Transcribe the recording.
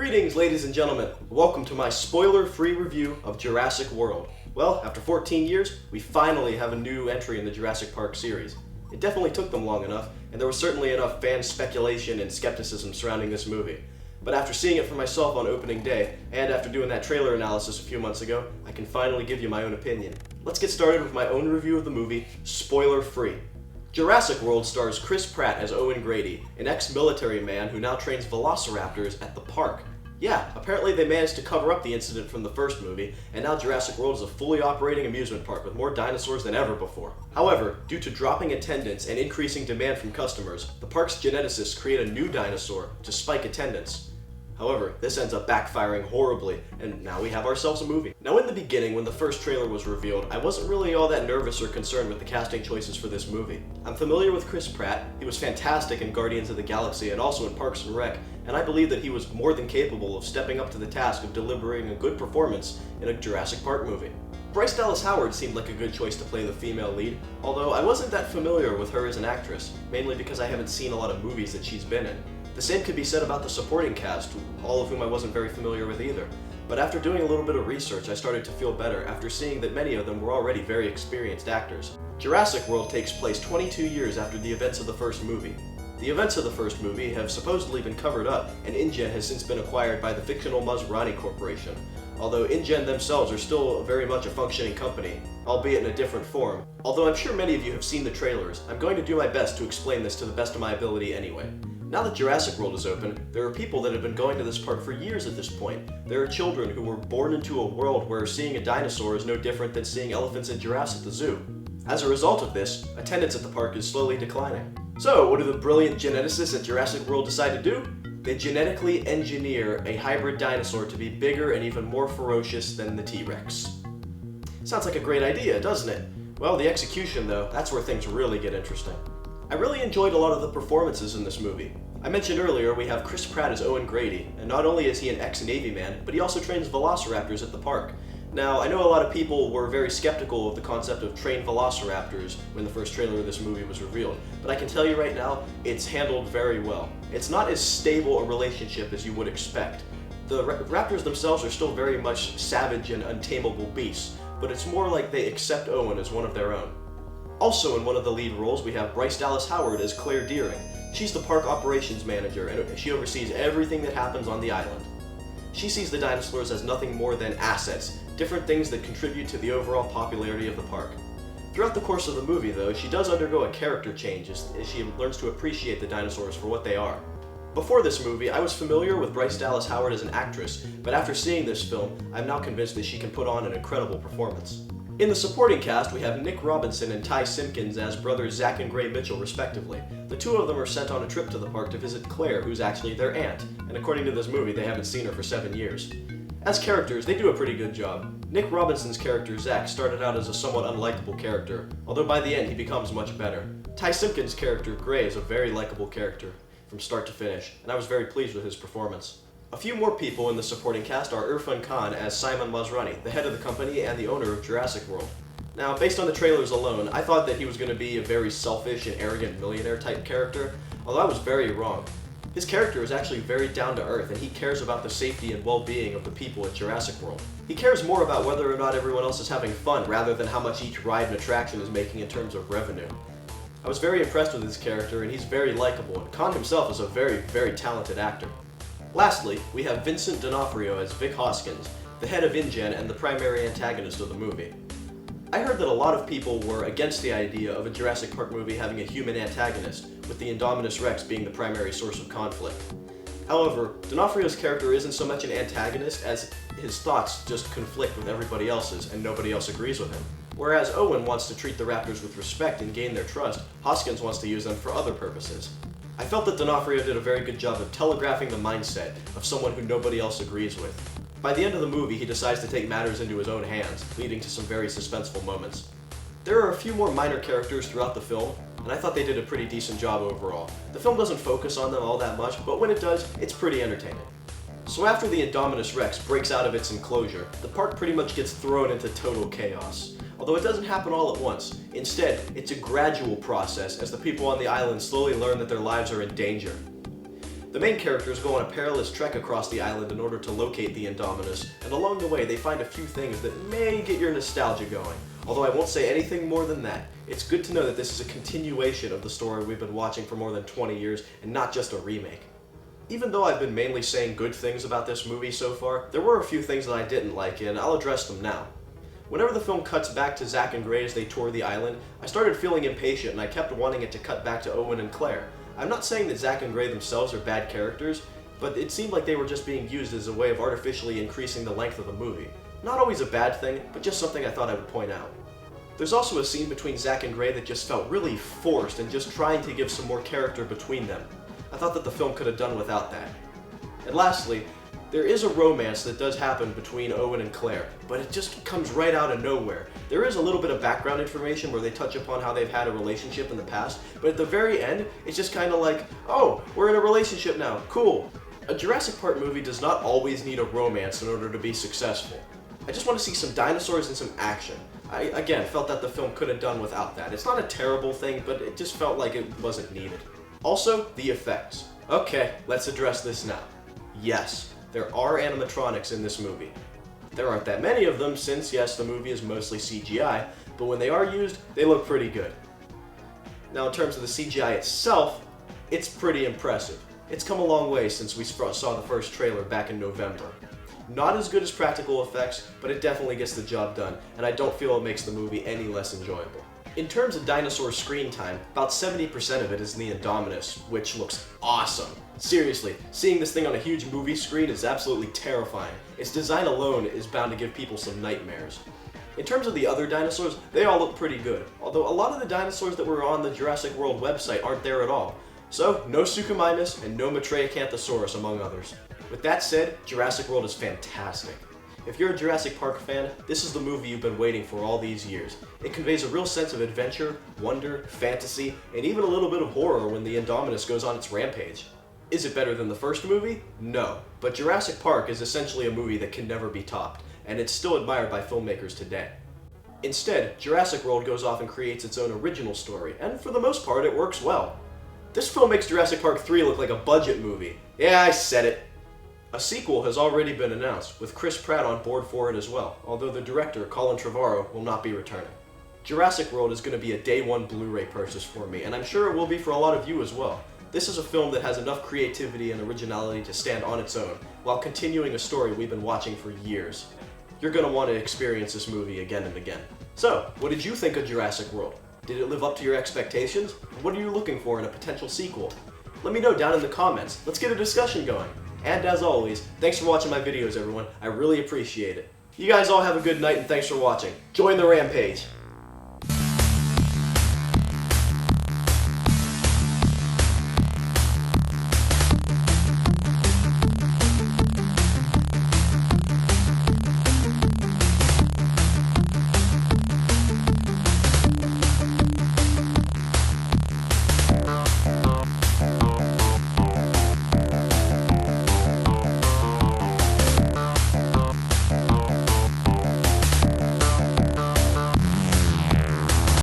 Greetings, ladies and gentlemen. Welcome to my spoiler-free review of Jurassic World. Well, after 14 years, we finally have a new entry in the Jurassic Park series. It definitely took them long enough, and there was certainly enough fan speculation and skepticism surrounding this movie. But after seeing it for myself on opening day, and after doing that trailer analysis a few months ago, I can finally give you my own opinion. Let's get started with my own review of the movie, spoiler-free. Jurassic World stars Chris Pratt as Owen Grady, an ex-military man who now trains velociraptors at the park. Yeah, apparently they managed to cover up the incident from the first movie, and now Jurassic World is a fully operating amusement park with more dinosaurs than ever before. However, due to dropping attendance and increasing demand from customers, the park's geneticists create a new dinosaur to spike attendance. However, this ends up backfiring horribly, and now we have ourselves a movie. Now in the beginning, when the first trailer was revealed, I wasn't really all that nervous or concerned with the casting choices for this movie. I'm familiar with Chris Pratt. He was fantastic in Guardians of the Galaxy and also in Parks and Rec, and I believe that he was more than capable of stepping up to the task of delivering a good performance in a Jurassic Park movie. Bryce Dallas Howard seemed like a good choice to play the female lead, although I wasn't that familiar with her as an actress, mainly because I haven't seen a lot of movies that she's been in. The same could be said about the supporting cast, all of whom I wasn't very familiar with either. But after doing a little bit of research, I started to feel better after seeing that many of them were already very experienced actors. Jurassic World takes place 22 years after the events of the first movie. The events of the first movie have supposedly been covered up, and InGen has since been acquired by the fictional Masrani Corporation, although InGen themselves are still very much a functioning company, albeit in a different form. Although I'm sure many of you have seen the trailers, I'm going to do my best to explain this to the best of my ability anyway. Now that Jurassic World is open, there are people that have been going to this park for years at this point. There are children who were born into a world where seeing a dinosaur is no different than seeing elephants and giraffes at the zoo. As a result of this, attendance at the park is slowly declining. So, what do the brilliant geneticists at Jurassic World decide to do? They genetically engineer a hybrid dinosaur to be bigger and even more ferocious than the T-Rex. Sounds like a great idea, doesn't it? Well, the execution though, that's where things really get interesting. I really enjoyed a lot of the performances in this movie. I mentioned earlier we have Chris Pratt as Owen Grady, and not only is he an ex-Navy man, but he also trains velociraptors at the park. Now, I know a lot of people were very skeptical of the concept of trained velociraptors when the first trailer of this movie was revealed, but I can tell you right now, it's handled very well. It's not as stable a relationship as you would expect. The raptors themselves are still very much savage and untamable beasts, but it's more like they accept Owen as one of their own. Also in one of the lead roles, we have Bryce Dallas Howard as Claire Deering. She's the park operations manager, and she oversees everything that happens on the island. She sees the dinosaurs as nothing more than assets, different things that contribute to the overall popularity of the park. Throughout the course of the movie, though, she does undergo a character change as she learns to appreciate the dinosaurs for what they are. Before this movie, I was familiar with Bryce Dallas Howard as an actress, but after seeing this film, I'm now convinced that she can put on an incredible performance. In the supporting cast, we have Nick Robinson and Ty Simpkins as brothers Zach and Gray Mitchell, respectively. The two of them are sent on a trip to the park to visit Claire, who's actually their aunt, and according to this movie, they haven't seen her for 7 years. As characters, they do a pretty good job. Nick Robinson's character, Zach, started out as a somewhat unlikable character, although by the end he becomes much better. Ty Simpkins' character, Gray, is a very likable character from start to finish, and I was very pleased with his performance. A few more people in the supporting cast are Irfan Khan as Simon Masrani, the head of the company and the owner of Jurassic World. Now, based on the trailers alone, I thought that he was going to be a very selfish and arrogant millionaire type character, although I was very wrong. His character is actually very down to earth, and he cares about the safety and well-being of the people at Jurassic World. He cares more about whether or not everyone else is having fun rather than how much each ride and attraction is making in terms of revenue. I was very impressed with his character, and he's very likable, and Khan himself is a very, very talented actor. Lastly, we have Vincent D'Onofrio as Vic Hoskins, the head of InGen and the primary antagonist of the movie. I heard that a lot of people were against the idea of a Jurassic Park movie having a human antagonist, with the Indominus Rex being the primary source of conflict. However, D'Onofrio's character isn't so much an antagonist as his thoughts just conflict with everybody else's and nobody else agrees with him. Whereas Owen wants to treat the raptors with respect and gain their trust, Hoskins wants to use them for other purposes. I felt that D'Onofrio did a very good job of telegraphing the mindset of someone who nobody else agrees with. By the end of the movie, he decides to take matters into his own hands, leading to some very suspenseful moments. There are a few more minor characters throughout the film, and I thought they did a pretty decent job overall. The film doesn't focus on them all that much, but when it does, it's pretty entertaining. So after the Indominus Rex breaks out of its enclosure, the park pretty much gets thrown into total chaos. Although it doesn't happen all at once. Instead, it's a gradual process as the people on the island slowly learn that their lives are in danger. The main characters go on a perilous trek across the island in order to locate the Indominus, and along the way they find a few things that may get your nostalgia going. Although I won't say anything more than that. It's good to know that this is a continuation of the story we've been watching for more than 20 years, and not just a remake. Even though I've been mainly saying good things about this movie so far, there were a few things that I didn't like, and I'll address them now. Whenever the film cuts back to Zack and Gray as they tour the island, I started feeling impatient and I kept wanting it to cut back to Owen and Claire. I'm not saying that Zack and Gray themselves are bad characters, but it seemed like they were just being used as a way of artificially increasing the length of the movie. Not always a bad thing, but just something I thought I would point out. There's also a scene between Zack and Gray that just felt really forced and just trying to give some more character between them. I thought that the film could have done without that. And lastly, there is a romance that does happen between Owen and Claire, but it just comes right out of nowhere. There is a little bit of background information where they touch upon how they've had a relationship in the past, but at the very end, it's just kind of like, oh, we're in a relationship now, cool. A Jurassic Park movie does not always need a romance in order to be successful. I just want to see some dinosaurs and some action. I, again, felt that the film could have done without that. It's not a terrible thing, but it just felt like it wasn't needed. Also, the effects. Okay, let's address this now. Yes, there are animatronics in this movie. There aren't that many of them since, yes, the movie is mostly CGI, but when they are used, they look pretty good. Now in terms of the CGI itself, it's pretty impressive. It's come a long way since we saw the first trailer back in November. Not as good as practical effects, but it definitely gets the job done, and I don't feel it makes the movie any less enjoyable. In terms of dinosaur screen time, about 70% of it is in the Indominus, which looks awesome. Seriously, seeing this thing on a huge movie screen is absolutely terrifying. Its design alone is bound to give people some nightmares. In terms of the other dinosaurs, they all look pretty good, although a lot of the dinosaurs that were on the Jurassic World website aren't there at all. So, no Suchomimus and no Matraiacanthosaurus among others. With that said, Jurassic World is fantastic. If you're a Jurassic Park fan, this is the movie you've been waiting for all these years. It conveys a real sense of adventure, wonder, fantasy, and even a little bit of horror when the Indominus goes on its rampage. Is it better than the first movie? No, but Jurassic Park is essentially a movie that can never be topped, and it's still admired by filmmakers today. Instead, Jurassic World goes off and creates its own original story, and for the most part it works well. This film makes Jurassic Park 3 look like a budget movie. Yeah, I said it. A sequel has already been announced, with Chris Pratt on board for it as well, although the director, Colin Trevorrow, will not be returning. Jurassic World is going to be a day one Blu-ray purchase for me, and I'm sure it will be for a lot of you as well. This is a film that has enough creativity and originality to stand on its own, while continuing a story we've been watching for years. You're going to want to experience this movie again and again. So, what did you think of Jurassic World? Did it live up to your expectations? What are you looking for in a potential sequel? Let me know down in the comments. Let's get a discussion going. And as always, thanks for watching my videos, everyone. I really appreciate it. You guys all have a good night and thanks for watching. Join the rampage!